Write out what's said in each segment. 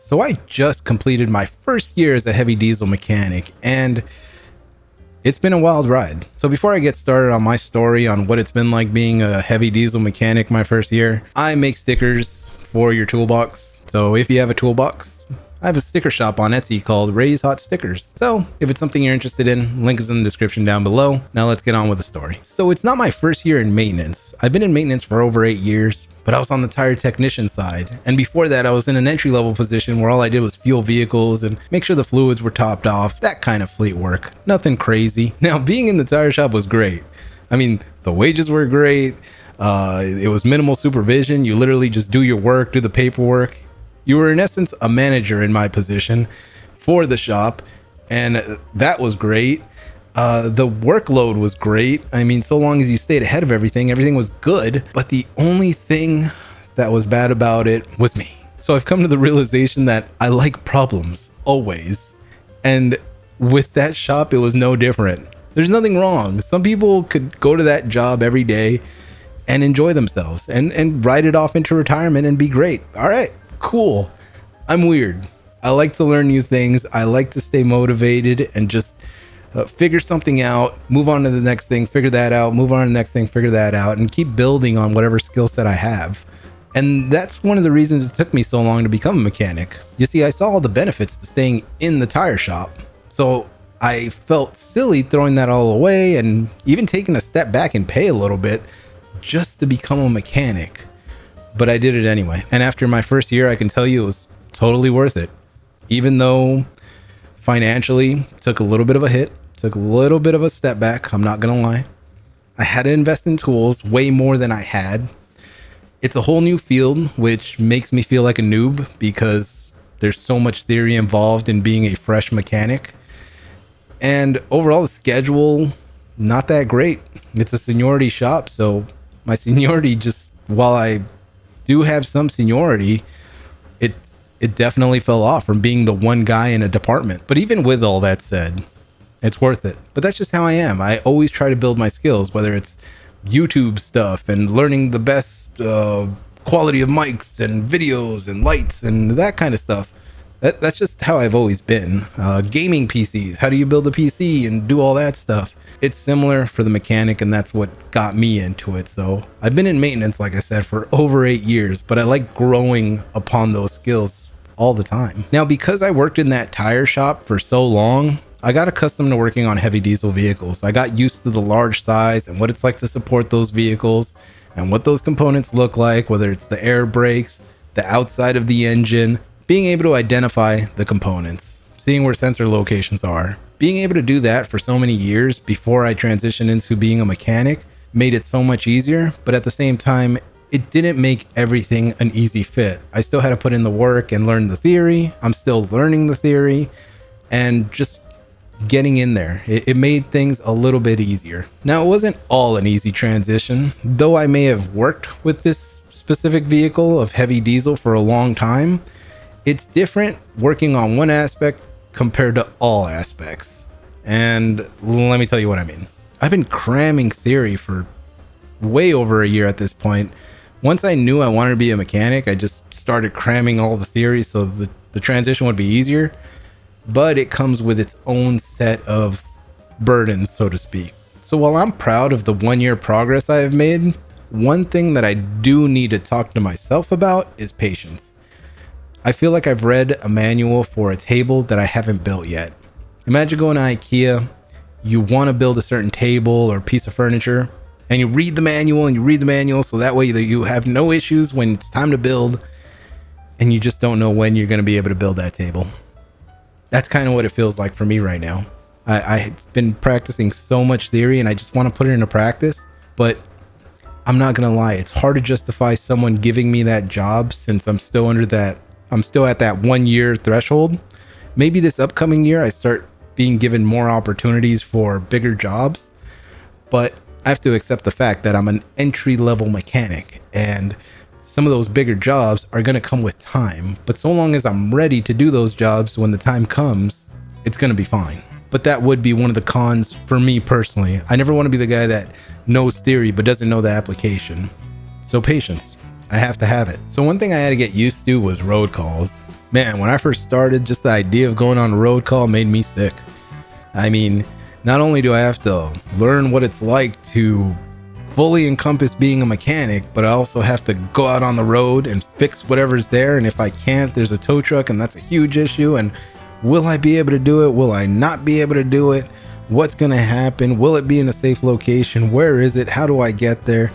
So I just completed my first year as a heavy diesel mechanic, and it's been a wild ride. So before I get started on my story on what it's been like being a heavy diesel mechanic my first year, I make stickers for your toolbox. So if you have a toolbox, I have a sticker shop on Etsy called rayshotstickers. So if it's something you're interested in, link is in the description down below. Now let's get on with the story. So it's not my first year in maintenance. I've been in maintenance for over 8 years, but I was on the tire technician side. And before that, I was in an entry-level position where all I did was fuel vehicles and make sure the fluids were topped off, that kind of fleet work. Nothing crazy. Now, being in the tire shop was great. I mean, the wages were great. It was minimal supervision. You literally just do your work, do the paperwork. You were, in essence, a manager in my position for the shop, and that was great. The workload was great. I mean, so long as you stayed ahead of everything was good. But the only thing that was bad about it was me. So I've come to the realization that I like problems, always. And with that shop, it was no different. There's nothing wrong. Some people could go to that job every day and enjoy themselves and ride it off into retirement and be great. All right, cool. I'm weird. I like to learn new things. I like to stay motivated and just figure something out, move on to the next thing, figure that out, move on to the next thing, figure that out, and keep building on whatever skill set I have. And that's one of the reasons it took me so long to become a mechanic. You see, I saw all the benefits to staying in the tire shop. So I felt silly throwing that all away and even taking a step back in pay a little bit just to become a mechanic. But I did it anyway. And after my first year, I can tell you it was totally worth it. Even though financially took a little bit of a hit, took a little bit of a step back, I'm not gonna lie. I had to invest in tools way more than I had. It's a whole new field, which makes me feel like a noob because there's so much theory involved in being a fresh mechanic. And overall, the schedule, not that great. It's a seniority shop, so my seniority just, while I do have some seniority, it definitely fell off from being the one guy in a department. But even with all that said, it's worth it. But that's just how I am. I always try to build my skills, whether it's YouTube stuff and learning the best quality of mics and videos and lights and that kind of stuff. That's just how I've always been. Gaming PCs, how do you build a PC and do all that stuff? It's similar for the mechanic, and that's what got me into it. So I've been in maintenance, like I said, for over 8 years, but I like growing upon those skills all the time. Now, because I worked in that tire shop for so long, I got accustomed to working on heavy diesel vehicles. I got used to the large size and what it's like to support those vehicles and what those components look like, whether it's the air brakes, the outside of the engine, being able to identify the components, seeing where sensor locations are. Being able to do that for so many years before I transitioned into being a mechanic made it so much easier, but at the same time, it didn't make everything an easy fit. I still had to put in the work and learn the theory. I'm still learning the theory and just getting in there. It made things a little bit easier. Now, it wasn't all an easy transition, though I may have worked with this specific vehicle of heavy diesel for a long time. It's different working on one aspect compared to all aspects. And let me tell you what I mean. I've been cramming theory for way over a year at this point. Once I knew I wanted to be a mechanic, I just started cramming all the theory so the transition would be easier. But it comes with its own set of burdens, so to speak. So while I'm proud of the 1 year progress I have made, one thing that I do need to talk to myself about is patience. I feel like I've read a manual for a table that I haven't built yet. Imagine going to IKEA, you want to build a certain table or piece of furniture, and you read the manual and you read the manual so that way you have no issues when it's time to build, and you just don't know when you're going to be able to build that table. That's kind of what it feels like for me right now. I've been practicing so much theory and I just want to put it into practice, but I'm not going to lie. It's hard to justify someone giving me that job since I'm still at that 1 year threshold. Maybe this upcoming year I start being given more opportunities for bigger jobs, but I have to accept the fact that I'm an entry-level mechanic and some of those bigger jobs are going to come with time. But so long as I'm ready to do those jobs when the time comes, it's going to be fine. But that would be one of the cons for me personally. I never want to be the guy that knows theory but doesn't know the application. So patience. I have to have it. So one thing I had to get used to was road calls. Man, when I first started, just the idea of going on a road call made me sick. I mean, not only do I have to learn what it's like to fully encompass being a mechanic, but I also have to go out on the road and fix whatever's there. And if I can't, there's a tow truck, and that's a huge issue. And will I be able to do it? Will I not be able to do it? What's going to happen? Will it be in a safe location? Where is it? How do I get there?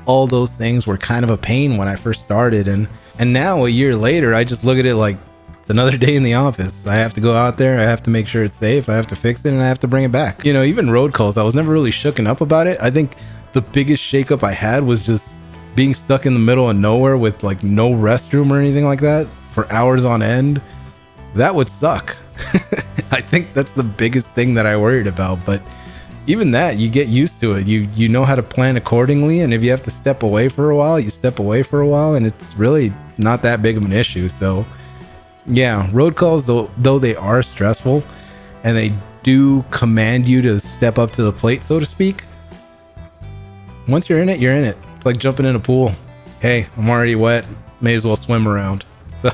All those things were kind of a pain when I first started. And now, a year later, I just look at it like it's another day in the office. I have to go out there. I have to make sure it's safe. I have to fix it, and I have to bring it back. You know, even road calls, I was never really shooken up about it. I think the biggest shakeup I had was just being stuck in the middle of nowhere with like no restroom or anything like that for hours on end. That would suck. I think that's the biggest thing that I worried about. But even that, you get used to it. You know how to plan accordingly, and if you have to step away for a while, you step away for a while, and it's really not that big of an issue. So yeah, road calls, though they are stressful and they do command you to step up to the plate, so to speak, once you're in it, you're in it. It's like jumping in a pool. Hey, I'm already wet, may as well swim around. So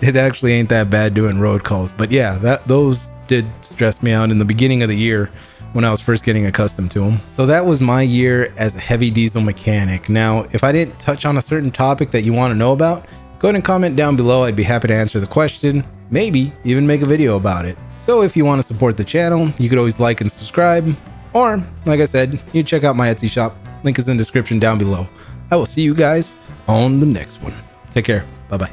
it actually ain't that bad doing road calls. But yeah, those did stress me out in the beginning of the year when I was first getting accustomed to them. So that was my year as a heavy diesel mechanic. Now, if I didn't touch on a certain topic that you want to know about, go ahead and comment down below. I'd be happy to answer the question, maybe even make a video about it. So if you want to support the channel, you could always like and subscribe, or like I said, you check out my Etsy shop. Link is in the description down below. I will see you guys on the next one. Take care. Bye-bye.